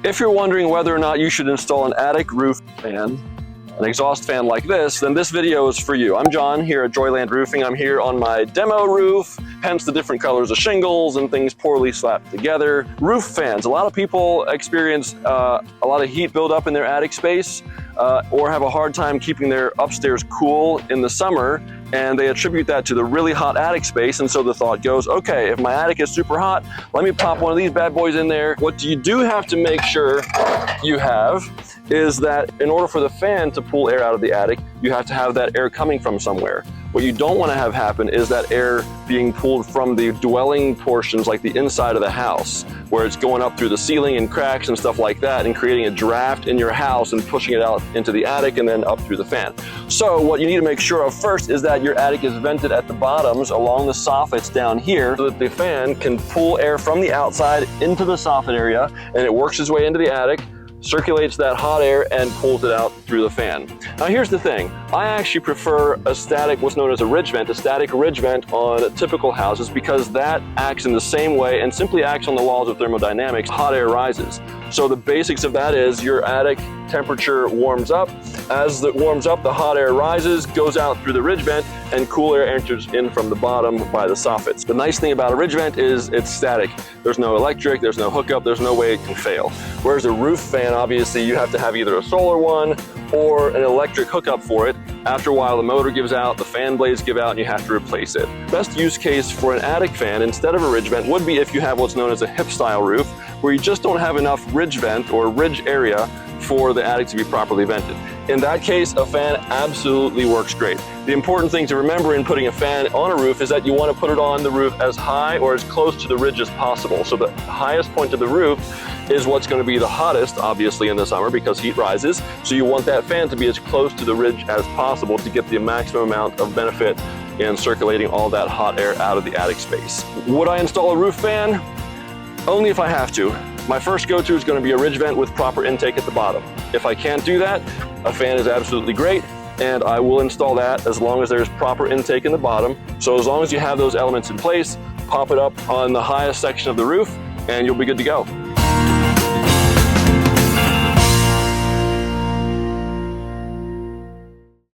If you're wondering whether or not you should install an attic roof fan, an exhaust fan like this, then this video is for you. I'm John here at Joyland Roofing. I'm here on my demo roof, hence the different colors of shingles and things poorly slapped together. Roof fans, a lot of people experience a lot of heat buildup in their attic space or have a hard time keeping their upstairs cool in the summer, and they attribute that to the really hot attic space. And so the thought goes, okay, if my attic is super hot, let me pop one of these bad boys in there. What you do have to make sure you have is that in order for the fan to pull air out of the attic, you have to have that air coming from somewhere. What you don't want to have happen is that air being pulled from the dwelling portions, like the inside of the house, where it's going up through the ceiling and cracks and stuff like that and creating a draft in your house and pushing it out into the attic and then up through the fan. So what you need to make sure of first is that your attic is vented at the bottoms along the soffits down here so that the fan can pull air from the outside into the soffit area, and it works its way into the attic, circulates that hot air and pulls it out through the fan. Now here's the thing, I actually prefer a static, what's known as a ridge vent, a static ridge vent on typical houses, because that acts in the same way and simply acts on the laws of thermodynamics. Hot air rises. So the basics of that is your attic temperature warms up. As it warms up, the hot air rises, goes out through the ridge vent, and cool air enters in from the bottom by the soffits. The nice thing about a ridge vent is it's static. There's no electric, there's no hookup, there's no way it can fail. Whereas a roof fan, obviously, you have to have either a solar one or an electric hookup for it. After a while, the motor gives out, the fan blades give out, and you have to replace it. Best use case for an attic fan instead of a ridge vent would be if you have what's known as a hip style roof, where you just don't have enough ridge vent or ridge area for the attic to be properly vented. In that case, a fan absolutely works great. The important thing to remember in putting a fan on a roof is that you want to put it on the roof as high or as close to the ridge as possible. So the highest point of the roof is what's going to be the hottest, obviously, in the summer because heat rises. So you want that fan to be as close to the ridge as possible to get the maximum amount of benefit in circulating all that hot air out of the attic space. Would I install a roof fan? Only if I have to. My first go-to is going to be a ridge vent with proper intake at the bottom. If I can't do that, a fan is absolutely great, and I will install that as long as there's proper intake in the bottom. So as long as you have those elements in place, pop it up on the highest section of the roof, and you'll be good to go.